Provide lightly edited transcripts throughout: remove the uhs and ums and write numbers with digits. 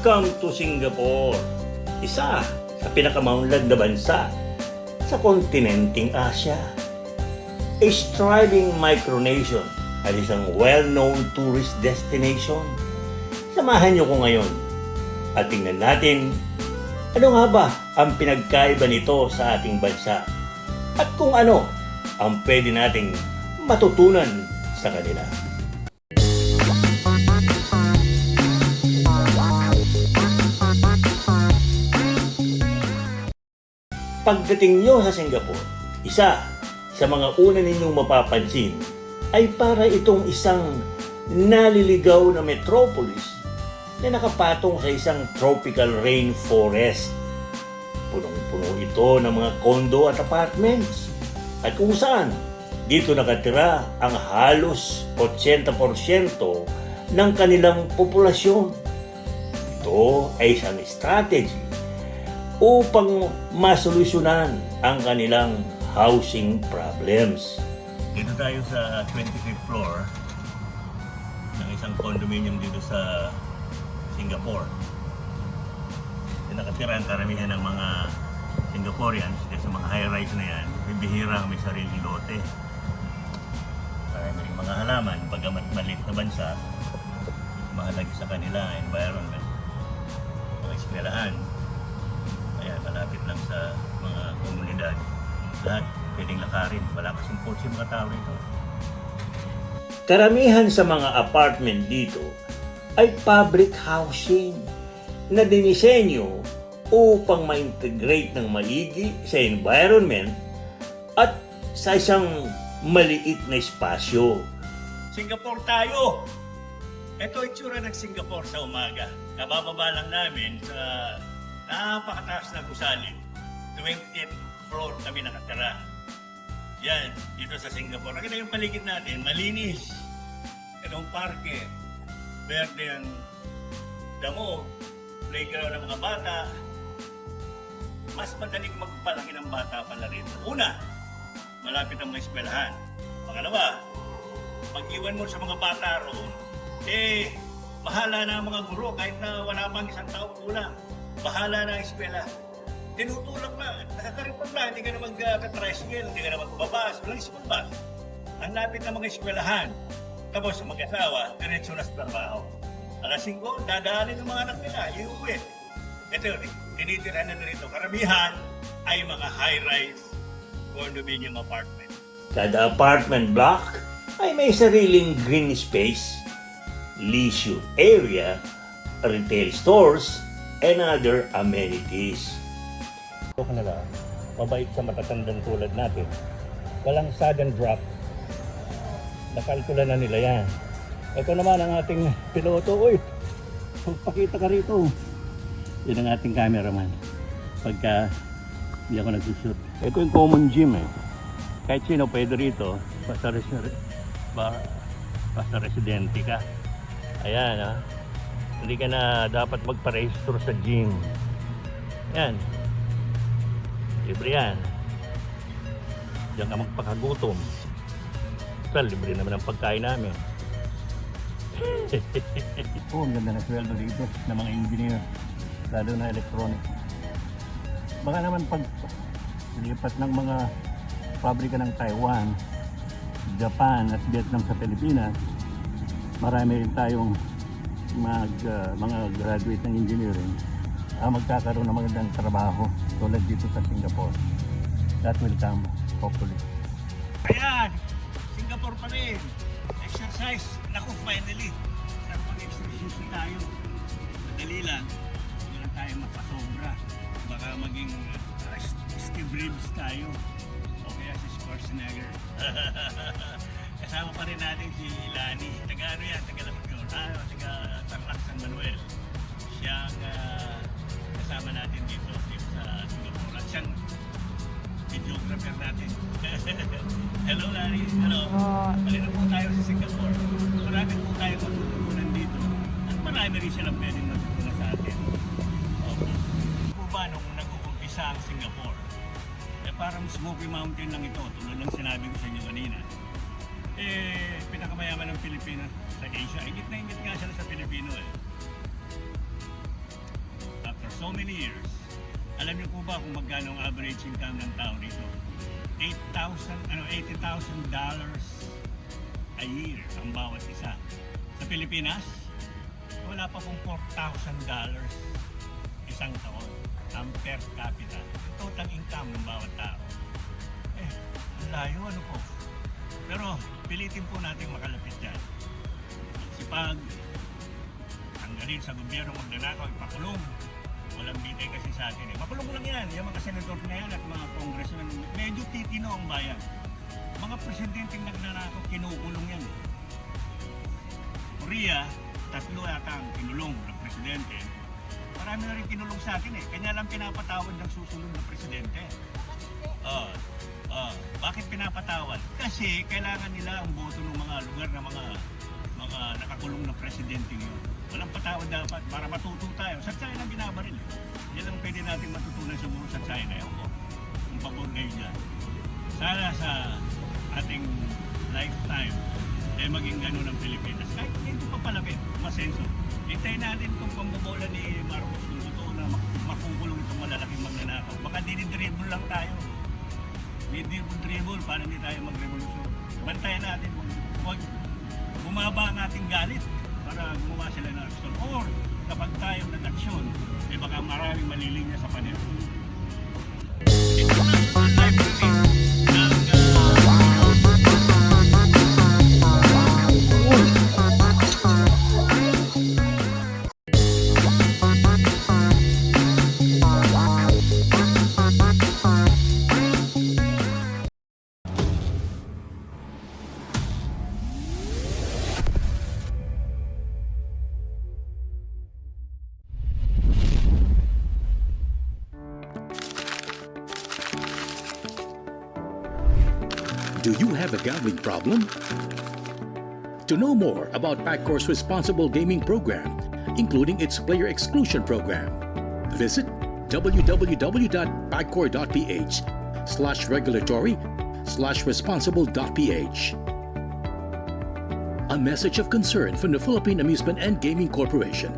Welcome to Singapore, isa sa pinakamaunlad na bansa sa kontinenteng Asia. A thriving micronation at isang well-known tourist destination. Samahan niyo ko ngayon at tingnan natin ano nga ba ang pinagkaiba nito sa ating bansa at kung ano ang pwede nating matutunan sa kanila. Pagdating nyo sa Singapore, isa sa mga una ninyong mapapansin ay para itong isang naliligaw na metropolis na nakapatong sa isang tropical rainforest. Punong-puno ito ng mga condo at apartments at kung saan dito nakatira ang halos 80% ng kanilang populasyon. Ito ay isang strategy upang masolusyonan ang kanilang housing problems. Dito tayo sa 25th floor ng isang condominium dito sa Singapore. Nakatira ang karamihan ng mga Singaporeans dito sa mga high-rise na yan. Bibihira may sariling lote. Maraming mga halaman, bagamat maliit na bansa, mahalaga sa kanila environment. Mga eskwelahan, ayan, malapit lang sa mga komunidad. Lahat pwedeng lakarin. Wala kasing kotse mga tao rito. Karamihan sa mga apartment dito ay public housing na dinisenyo upang ma-integrate ng maigi sa environment at sa isang maliit na espasyo. Singapore tayo! Ito ay tsura ng Singapore sa umaga. Kabababa lang namin sa napakataas na gusali. 20th floor kami nakatira. Yan, dito sa Singapore. Nakita yung paligid natin, malinis. Itong parke, verde ang damo, playground ng mga bata. Mas madaling magpalaki ng bata pala rin. Una, malapit ang mga eskwelahan. Pangalawa, pag-iwan mo sa mga bata roon, bahala na ang mga guro kahit na wala pang isang taong kulang. Bahala na ang eskwela. Tinutulak na, nakakaripag na, hindi ka na mag-tricycle, hindi ka na magbabas, walang school bus. Ang lapit ng mga eskwelahan. Tapos ang mag-asawa, diretso na sa trabaho. Alas 5, dadaanin ng mga anak nila, iuwi. Ito, tinitira na dito. Karamihan ay mga high-rise condominium apartment. Kada apartment block ay may sariling green space, leisure area, retail stores, and other amenities. Ito kanila, mabait sa matatandang tulad natin. Walang sudden drop. Nakalkula na nila yan. Ito naman ang ating piloto. Uy, magpakita ka rito. Yan ang ating cameraman. Pagka hindi ako nagsushoot. Ito yung common gym eh. Kahit sino pwede rito. Basta residente ka. Ayan ha. Hindi ka na dapat magparehistro sa gym. Yan. Libre yan. Diyan ka magpakagutom. Well, libre naman ang pagkain namin. Ang ganda na sweldo dito ng mga engineer. Lalo na electronic. Baka naman pag lipat ng mga pabrika ng Taiwan, Japan at Vietnam sa Pilipinas, marami rin tayong mga graduate ng engineering magkakaroon ng magandang trabaho tulad dito sa Singapore. That will come, hopefully. Ayan! Singapore pa rin! Exercise! Naku, finally! Nagpag-exercise tayo. Madali lang. Hindi lang tayo mapasobra. Baka maging Steve Reeves tayo. O kaya si Schwarzenegger. Kasama pa rin natin si Lani. Taga-ano yan? Taga-Lamagyon. Taga-Tarlac San Manuel. Siyang kasama natin dito sa Singapore. At siyang videographer natin. Hello Lani. Hello. Malino po tayo sa Singapore. Marami po tayo matutunan dito. At marami rin silang pwedeng matutunan sa atin. Okay. Po ba nung nag-uumpisa ang Singapore? Parang Smoky Mountain lang ito. Tulad ng sinabi ko sa inyo kanina. Pinakamayaman ng Pilipinas sa Asia. Ingit na ingit nga sila sa Pilipino eh. so many years. Alam niyo po ba kung magkano ang average income ng tao dito? $80,000 a year ang bawat isa. Sa Pilipinas, wala pa pong $4,000 isang taon ang per capita. Total income ng bawat tao. Ang layo, ano po? Pero pilitin po natin makalapit dyan. Sipag, tanggalin sa gobyerno magnanakaw, ipakulong. Walang bitay kasi sa atin eh. Makulong lang yan. Yung mga senador na yan at mga congressman, medyo titino ang bayan. Mga presidenteng nagnanakaw, kinukulong yan. Korea, 3 yata ang kinulong ng presidente. Marami na rin kinulong sa atin eh. Kanya lang pinapatawad ng susunod na presidente. Bakit pinapatawad? Kasi kailangan nila ang boto ng mga lugar na mga nakakulong na presidente yun. Walang patawad dapat para matuto tayo. Sa China binabaril. Yan ang pwede natin matutunan siguro sa China. Kung pabor kayo dyan. Sana sa ating lifetime maging ganun ang Pilipinas. Kahit hindi pa palapit, masenso. Hintayin natin kung pambobola ni Marcos kung totoo na makukulong itong malalaking magnanakaw. Baka dinidribble lang tayo. Dribble para hindi tayo magrevolusyon. Bantayan natin huwag bumaba ang ating galit para gumawa sila ng aksyon. Or kapag tayo nag-aksyon, baka maraming malilinya sa panel. Ito na ang live routine ng Do you have a gambling problem? To know more about Paccor's responsible gaming program, including its player exclusion program, visit www.pacor.ph/regulatory/responsible.ph. A message of concern from the Philippine Amusement and Gaming Corporation.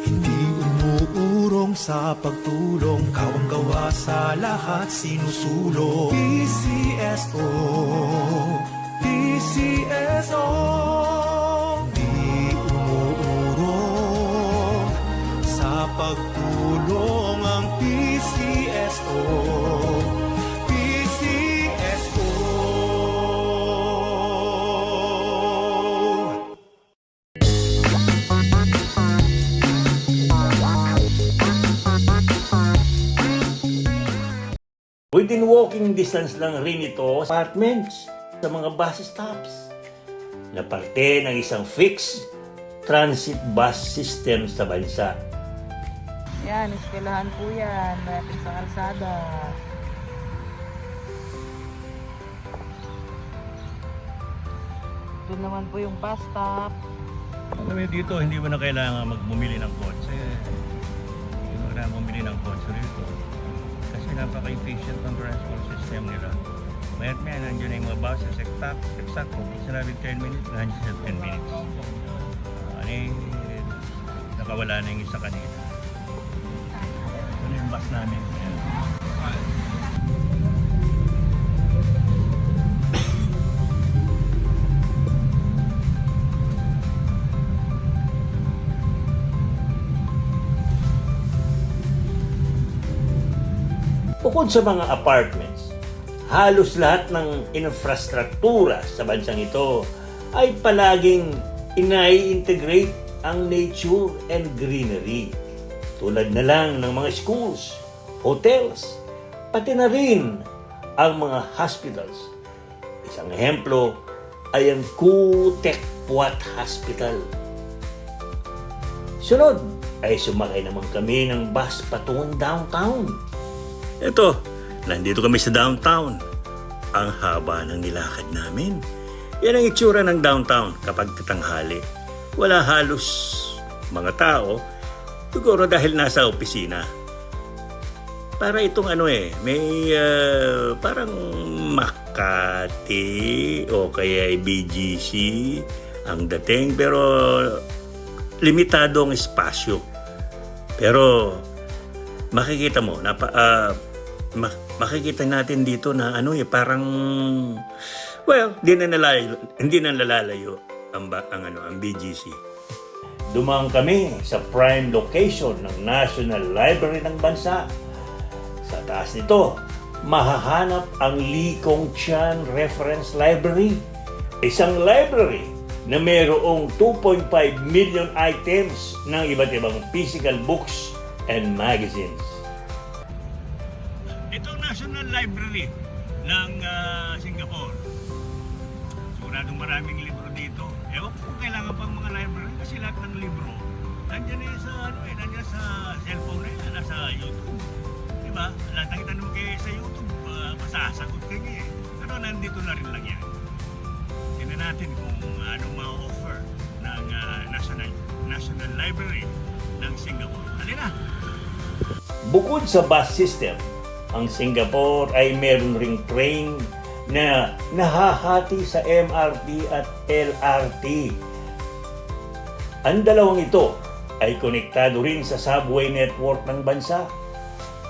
Hindi umuurong sa pagtulong, kawang gawa sa lahat sinusulong. PCSO, PCSO. Hindi umuurong sa pagtulong ang PCSO. Within walking distance lang rin ito apartments sa mga bus stops na parte ng isang fixed transit bus system sa bansa. Yan, eskwelahan po yan. Malapit sa kalsada. Doon naman po yung bus stop. Alam mo dito, hindi mo na kailangan bumili ng kotse. Hindi mo na bumili ng kotse rito. Kasi napaka-efficient ang transport system nila. Mayat-maya, nandiyan na yung mga buses. Eksakto. Pag sinabi 10 minutes, nandiyan siya 10 minutes. Nakawala na yung isa kanina. Ano yung bus namin? Bukod sa mga apartments, halos lahat ng infrastruktura sa bansang ito ay palaging inai-integrate ang nature and greenery. Tulad na lang ng mga schools, hotels, pati na rin ang mga hospitals. Isang ehemplo ay ang Ku-Tek Puat Hospital. Sunod ay sumakay naman kami ng bus patungong downtown. Ito, nandito kami sa downtown. Ang haba ng nilakad namin. Yan ang itsura ng downtown kapag tatanghali. Wala halos mga tao, siguro dahil nasa opisina. Para itong may parang Makati o kaya BGC ang dating, pero limitado ang espasyo. Pero makikita mo, makikita natin dito na parang, well, hindi na nalalayo ang BGC. Dumang kami sa prime location ng National Library ng bansa. Sa taas nito, mahahanap ang Lee Kong Chian Reference Library. Isang library na mayroong 2.5 million items ng iba't ibang physical books and magazines. Itong National Library ng Singapore. Siguradong maraming libro dito. Ewan ko kung kailangan pang mga library kasi lahat ng libro nandiyan nandiyan sa cellphone na yan, nasa YouTube. Diba? Lahat ng itanong kayo sa YouTube, masasagot kayo eh. Pero nandito na rin lang yan. Tingnan natin kung anong ma-offer ng National Library ng Singapore. Halina! Bukod sa bus system, ang Singapore ay meron ring train na nahahati sa MRT at LRT. Ang dalawang ito ay konektado rin sa subway network ng bansa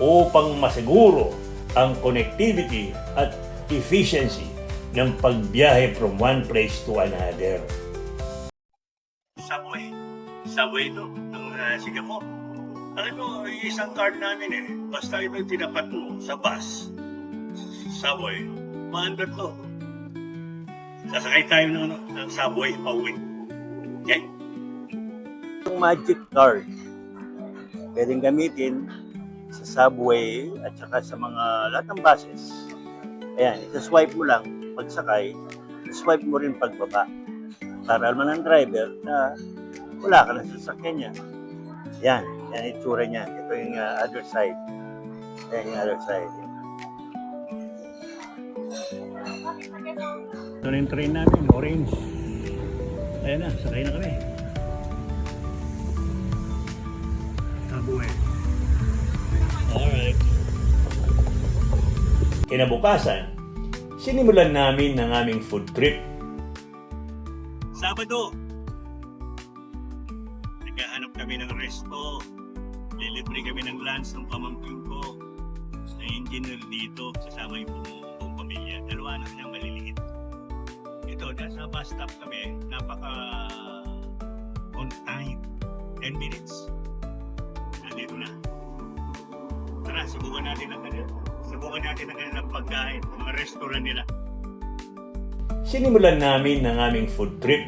upang masiguro ang connectivity at efficiency ng pagbiyahe from one place to another. Subway ito ng Singapore. Alam mo, isang card namin basta ito tinapat mo sa bus, subway, maandar to. Sasakay tayo ng subway pauwi. Okay? Yung magic card, pwedeng gamitin sa subway at saka sa mga lahat ng buses. Ayan, isa-swipe mo lang pagsakay, swipe mo rin pagbaba. Para alam ng driver na wala ka na sa sasakyan niya. Yan itsura niya. Ito yung other side. Ayan yung other side. Ito na yung train namin, orange. Ayan na, sakay na kami. Subway. Alright. Kinabukasan, sinimulan namin ang aming food trip. Sabado, naghahanap kami ng resto. Lilibre kami ng lunch ng pamangkin ko na engineer dito, kasama yung buong pamilya. Dalawa na kanyang maliliit. Ito, nasa bus stop kami, napaka on time. 10 minutes. Nandito na. Tara, subukan natin ang kanilang pagkain, mga restaurant nila. Sinimulan namin ang aming food trip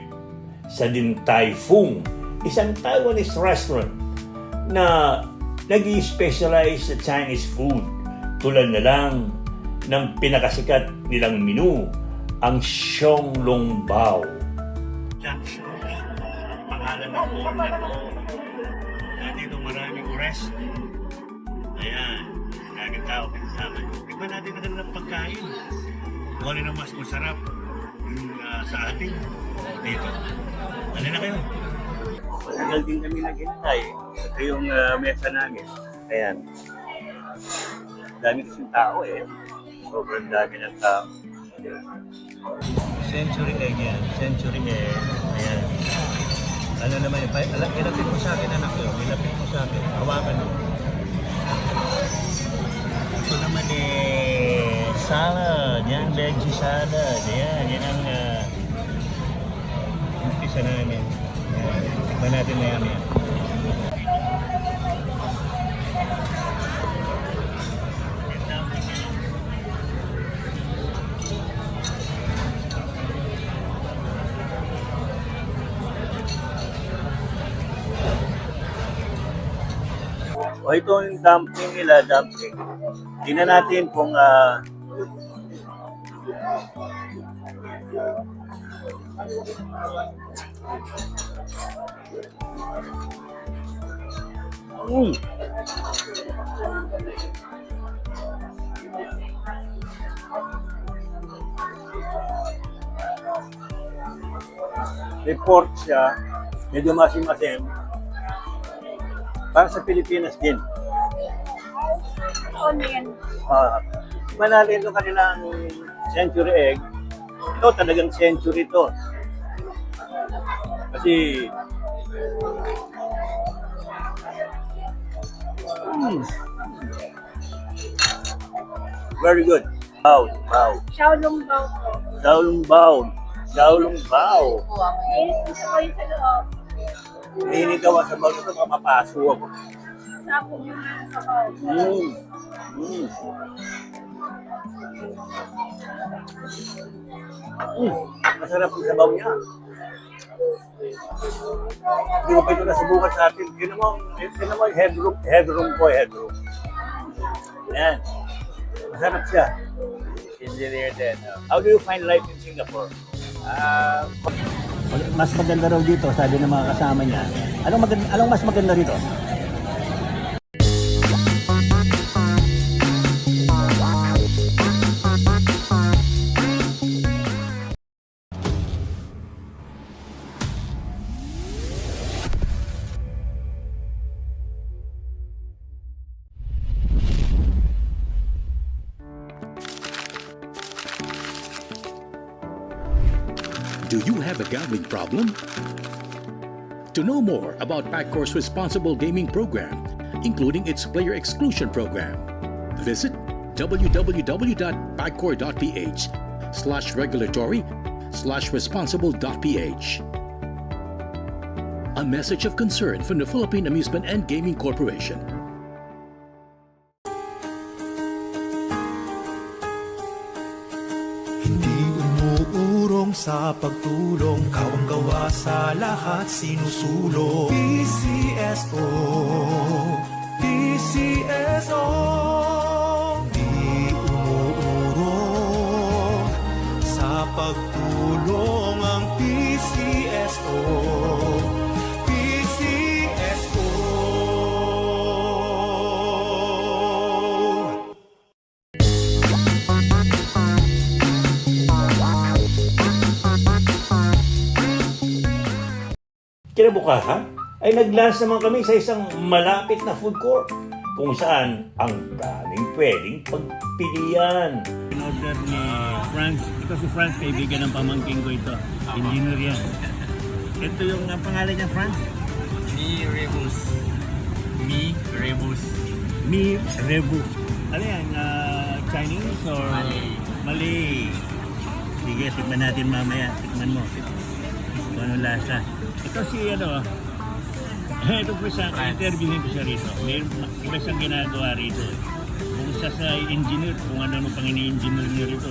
sa Din Tai Fung, isang Taiwanese restaurant na nag-i-specialize sa Chinese food. Tulad na lang ng pinakasikat nilang menu, ang Xiaolongbao. Pangalan ng owner. Nandito maraming rest. Ayan, laging tao kasama. Tignan natin ang kanilang pagkain. Kung ano na mas masarap sa atin dito. Ano na kayo? Matagal din kami naghintay. Ito yung mesa namin. Ayan. Dami kasing tao Sobrang dami ng tao. Century egg yan. Century egg. Ayan. Ano naman yun? Ilapit mo sa akin anak ko. Ilapit mo sa akin. Hawakan mo. Ito naman salad. Yan, veggie salad. Yan ang umpisa namin. Tignan natin na yan. O ito yung dumpling nila, dumpling. Tingnan natin kung report siya, medyo masim-masim. Para sa Pilipinas din. Tignan natin itong kanilang century egg. Ito talagang century to. Kasi very good. Bao, bao. Xiaolong Bao po. Xiaolong bao. Xiaolong bao. Mainit po sa kayo sa loob. Ninigawa sa bago ito, mapapaso ako. Sapo yung sabaw. Mm. Mm. Masarap ang sabaw niya. Hindi ko pa ito nasubukan sa atin. Yun naman yung headroom ko, headroom. Ayan. Masarap siya. Engineer din. How do you find life in Singapore? Mas maganda raw dito, sabi ng mga kasama niya. Anong mas maganda rito? Do you have a gambling problem? To know more about Paccor's responsible gaming program, including its player exclusion program, visit www.pacor.ph/regulatory/responsible.ph. A message of concern from the Philippine Amusement and Gaming Corporation. Hindi umuurong sa pagtulong, kawang-gawa sa lahat sinusulong. PCSO, PCSO. Hindi umuurong sa pagtulong ang PCSO. PCSO. Kinabukasan ay nag-lunch naman kami sa isang malapit na food court kung saan ang daming pwedeng pagpilian. In-order ni Franz. Ito si Franz, kaibigan ng pamangking ko ito. Engineer yan. Ito yung ang pangalan niya, Franz? Mi Rebus. Mi Rebus. Mi Rebus. Ano yan? Chinese or? Malay. Malay. Sige, tikman natin mamaya. Tikman mo. Kung ano lasa. Ito si ito po siya, interviewin ko siya rito. May iba siyang ginagawa rito. Kung siya sa engineer, kung ano pang ini-engineer niya rito.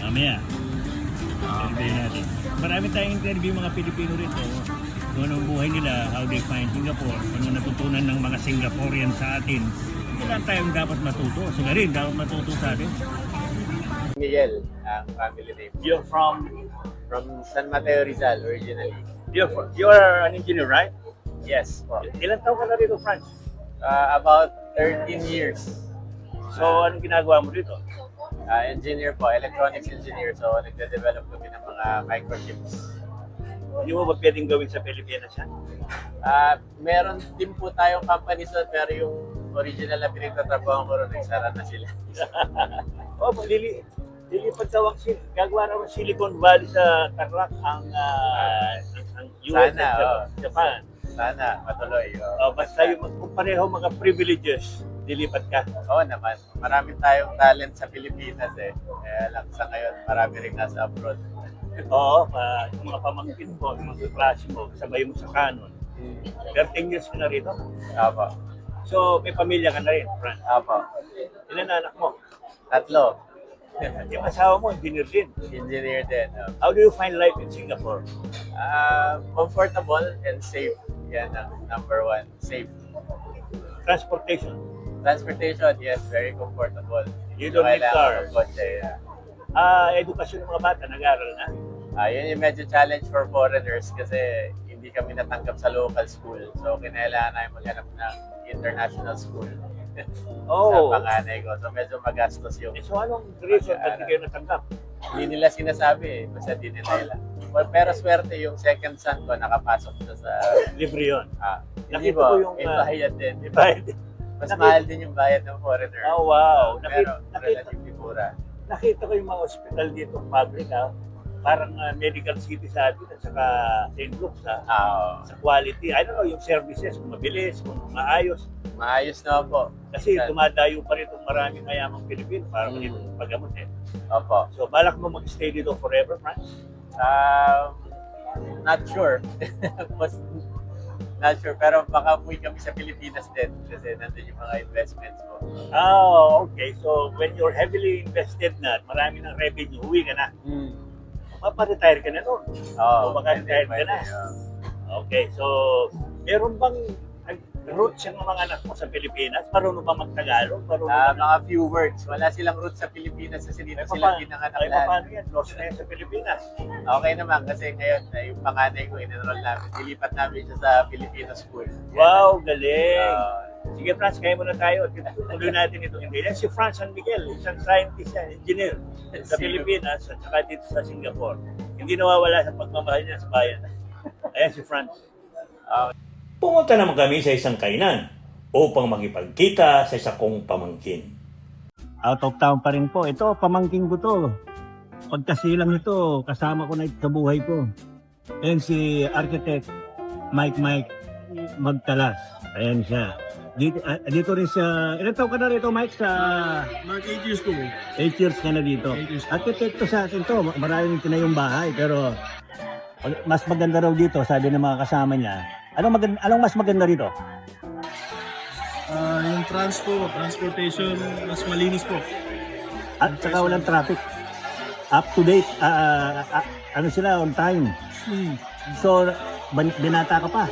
Mamaya. Interview natin. Marami tayong interview mga Pilipino rito. Kung anong buhay nila, how they find Singapore, ano natutunan ng mga Singaporean sa atin. Kailan tayong dapat matuto. Sila rin dapat matuto sa atin. Miguel, ang family name. You're from San Mateo Rizal originally. you're an engineer, right? Yes po. Ilan taon ka na rito, Franz? About 13 years. So, anong ginagawa mo dito? Engineer po, electronics engineer. So, nagde-develop kami ng mga microchips. Hindi mo ba pwedeng gawin sa Pilipinas yan? Meron din po tayong company sa pero yung original na pinagtatrabaho ko ron, nagsara na sila. Oh, lilipat daw ang gagawa naman Silicon Valley sa Tarlac ang US Sana, at Japan. Sana, matuloy. Basta yung kung pareho mga privileges, dilipat ka. Oo naman. Marami tayong talent sa Pilipinas eh. Kaya lang sa ngayon, marami rin nasa abroad. Oo, yung mga pamangkin mo, yung mga klase mo, sabay mo sa Canon. 13 years ka na rito. Apo. So, may pamilya ka na rin, Franz. Apo. Ilan na anak mo? 3. Yung asawa mo, engineer din. Engineer din. How do you find life in Singapore? Comfortable and safe. Yan ang number 1. Safe. Transportation. Transportation, yes, very comfortable. You don't need Kailangan cars. ng kotse, yeah. Edukasyon ng mga bata, nag-aaral na. Yun yung medyo challenge for foreigners kasi hindi kami natanggap sa local school. So, kinailangan namin maghanap ng international school Oh. sa panganay ko. So, medyo magastos yung So, anong reason ba't hindi kayo natanggap? hindi nila sinasabi eh. Basta di nila. Well, pero swerte yung second son ko nakapasok siya sa... Libre yun. Hindi Nakita po, ko yung, may bayad din. Di ba? Mas nakita- mahal din yung bayad ng foreigner. Oh, wow. Pero Nakita relatively mura. ko yung mga hospital dito, public ha. parang medical city sa atin at saka St. Luke's sa Ah, quality. I don't know, yung services, kung mabilis, kung maayos. maayos na po. Kasi Minsan. dumadayo pa rin itong maraming mayamang Pilipino para Mm. dito paggamot eh. Opo. So, balak mo mag-stay dito forever, France? Not sure. Mas, not sure. Pero baka umuwi kami sa Pilipinas din kasi nandun yung mga investments ko. Okay. So, when you're heavily invested na, at marami ng revenue, uwi ka na. Maparetire ka na nun. Oo. O baka retire ka na. Okay. So, meron bang roots yung mga anak mo sa Pilipinas? Marunong ba mag-Tagalog? Marunong ba Mga few words. Wala silang roots sa Pilipinas kasi dito sila pinanganak Ay, lahat. paano yan? Lost na yan sa Pilipinas. Okay naman kasi ngayon yung panganay ko in-enroll namin. Dilipat namin siya sa Filipino school. Wow, galing. Ah, Sige, Franz, kaya muna tayo. Tuloy natin ito. Hindi yan si Franz San Miguel, isang scientist yan, engineer sa Pilipinas at saka dito sa Singapore. Hindi nawawala sa pagmamahal niya sa bayan. Ayan si Franz. Pumunta naman kami sa isang kainan upang makipagkita sa isa kong pamangkin. Out of town pa rin po. Ito, pamangking ko to. Pagkasilang ito, kasama ko na ito sa buhay ko. Ayan si architect Mike Magtalas. Ayan siya. Dito rin sa... Ilan taon ka na rito, Mike? Sa... Mark 8 years po. 8 years ka na dito. 8 years. Arkitekto sa atin to. Maraming tinayong bahay. Pero mas maganda raw dito, sabi ng mga kasama niya. Anong mas maganda rito? Yung transportation, mas malinis po. At saka walang traffic. Up to date. Ano sila, on time. So, binata ka pa.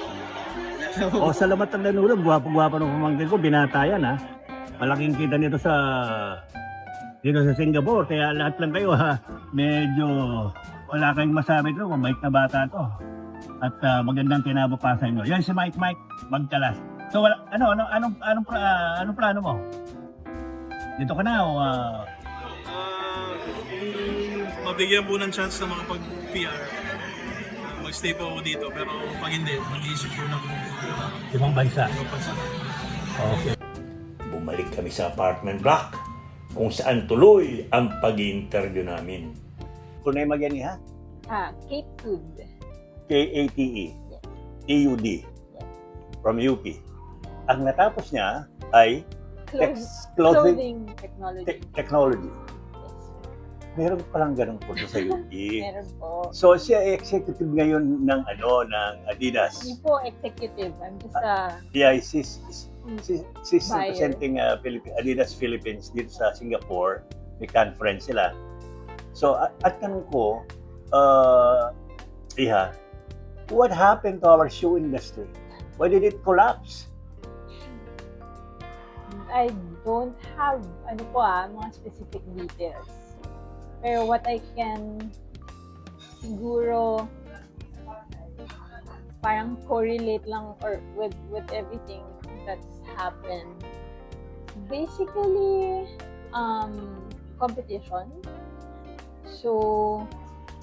O salamat ang nanulog, gwapo-gwapo ng pamangkin ko, binata yan ha. Malaking kita nito dito sa Singapore, kaya lahat lang kayo ha, medyo wala kayong masabi ko, mabait na bata to. At magandang kinabukasan nyo. Yan si Mike Magtalas. So wala, anong plano mo? Dito ka na o Mabigyan po ng chance na makapag-PR. Mag-stay po ako dito, pero pag hindi, mag-iisip po ng ibang bansa? bansa. Okay. Bumalik kami sa apartment block kung saan tuloy ang pag-interview namin. Tunay magyani ha? Cape Food. K-A-T-E. E-U-D. From UP. Ang natapos niya ay Clothing technology. technology. Yes. Meron palang ganun po sa UP. Meron po. So siya ay executive ngayon ng ng Adidas. Hindi po executive. I'm just a Yeah, she's Buyer. representing Adidas Philippines dito sa Singapore. May conference sila. So at tanong ko, Iha, what happened to our shoe industry? Why did it collapse? I don't have mga specific details. Pero what I can siguro parang correlate lang or with everything that's happened. Basically, competition. So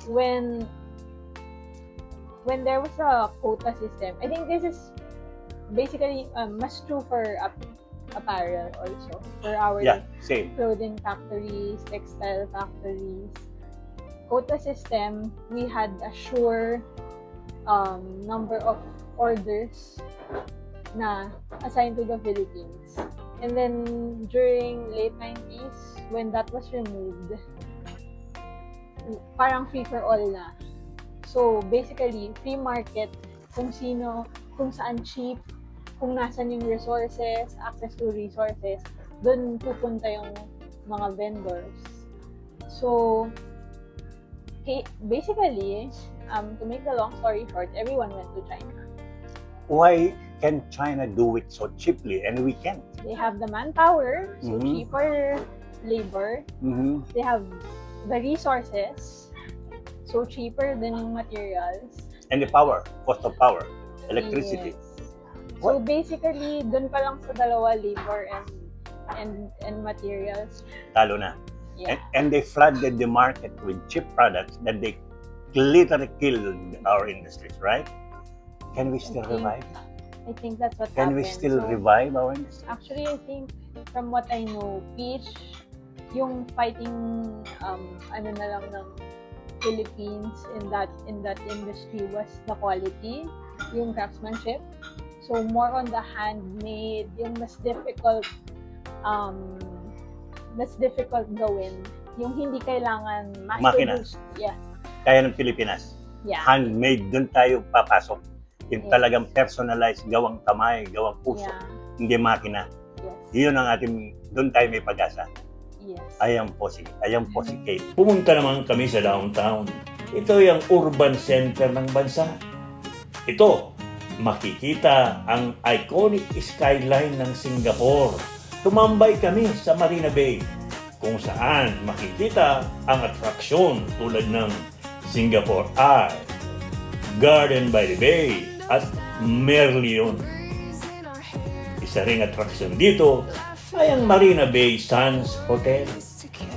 when there was a quota system, I think this is basically mas true for apparel also, for our Yeah, same. clothing factories, textile factories. Quota system, we had a sure number of orders na assigned to the Philippines. And then during late 90s, when that was removed, parang free for all na. So basically, free market, kung saan cheap, kung nasan yung resources, access to resources, doon pupunta yung mga vendors. So, basically, to make the long story short, everyone went to China. Why can China do it so cheaply and we can't? They have the manpower, so Mhm. cheaper labor. Mm-hmm. They have the resources, so cheaper than yung materials. And the power, cost of power, electricity. Yes. So basically, dun pa lang sa dalawa, labor and materials. Talo na. Yeah. And they flooded the market with cheap products that they literally killed our industries, right? Can we still revive? I think that's what Can we happened. still So, revive our industry? actually, I think from what I know, Peach, yung fighting, na lang ng Philippines in that industry was the quality, yung craftsmanship. So more on the handmade, yung mas difficult gawin. Yung hindi kailangan Makina. mass-produced. Yes. Kaya ng Pilipinas. Yeah. Handmade, doon tayo papasok. Yung Yes. talagang personalized, gawang kamay, gawang puso, Yeah. hindi makina. Yes. Yun ang ating, doon tayo may pag-asa. Yes. Ayan po si Kate. Pumunta naman kami sa downtown. Ito yung urban center ng bansa. Ito, makikita ang iconic skyline ng Singapore. Tumambay kami sa Marina Bay, kung saan makikita ang atraksyon tulad ng Singapore Eye, Garden by the Bay, at Merlion. Isa ring atraksyon dito ay ang Marina Bay Sands Hotel,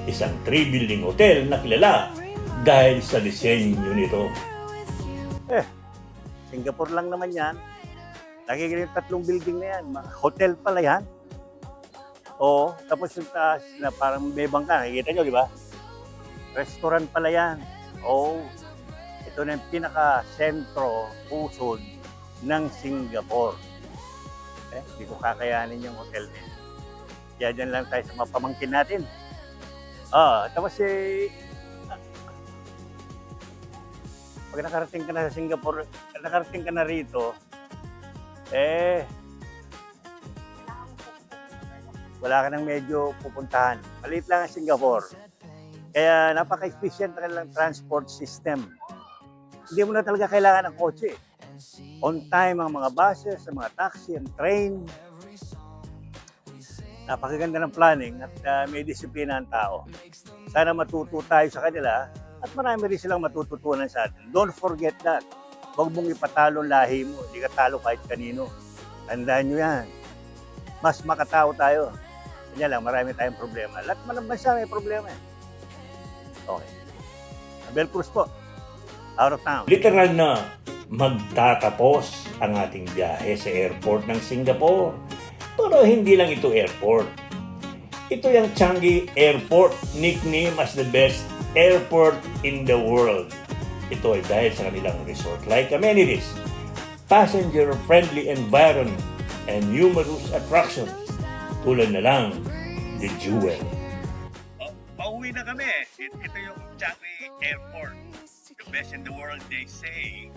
isang 3-building hotel na kilala dahil sa disenyo nito. Singapore lang naman yan. Nakikita yung 3 building na yan. Hotel pala yan. Oo, tapos yung taas na parang may bangka. Nakikita nyo, di ba? Restaurant pala yan. Oo. Ito na yung pinaka-sentro, pusod ng Singapore. Hindi ko kakayanin yung hotel niya. Kaya dyan lang tayo sa mga pamangkin natin. Tapos pag nakarating ka na sa Singapore, nakarating ka na rito, wala ka nang medyo pupuntahan. Maliit lang ang Singapore. Kaya napaka-efficient na kanilang transport system. Hindi mo na talaga kailangan ng kotse. On time ang mga buses, ang mga taxi, ang train. Napakaganda ng planning at may disiplina ang tao. Sana matuto tayo sa kanila at marami rin silang matututunan sa atin. Don't forget that. Huwag mong ipatalo ang lahi mo. Hindi ka talo kahit kanino. Tandaan nyo yan. Mas makatao tayo. Kanya lang, marami tayong problema. Lahat man ang bansa may problema. Okay. Abel Cruz po. Out of town. Literal na magtatapos ang ating biyahe sa airport ng Singapore. Pero hindi lang ito airport. Ito yung Changi Airport, nickname as the best airport in the world. Ito ay dahil sa kanilang resort-like amenities, passenger-friendly environment, and numerous attractions tulad na lang The Jewel. Pauwi na kami. Ito yung Changi Airport. The best in the world, they say.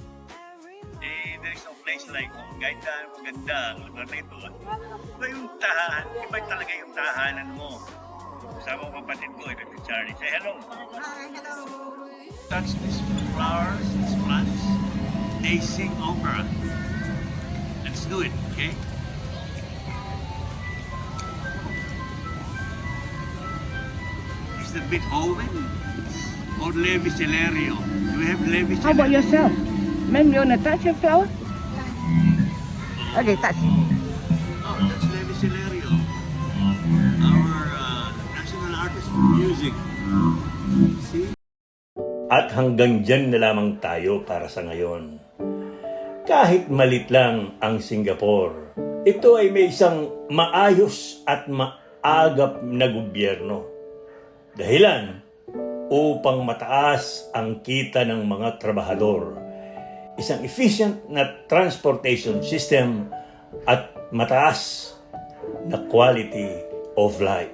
There is no place like home. Kahit na maganda ang lugar na ito. Iba yung tahanan. Iba talaga yung tahanan mo. Kasama ko kapatid ko, ito si Charlie. Say hello. Hello. Touch these flowers, these plants. They sing opera. Let's do it, okay? Is the Beethoven or Levi Celerio? Do we have Levi Celerio? How about yourself? Ma'am, you wanna touch your flower? Okay, touch. Oh, that's Levi Celerio. Our national artist for music. See? At hanggang dyan na lamang tayo para sa ngayon. Kahit malit lang ang Singapore, ito ay may isang maayos at maagap na gobyerno. Dahilan upang mataas ang kita ng mga trabahador, isang efficient na transportation system at mataas na quality of life.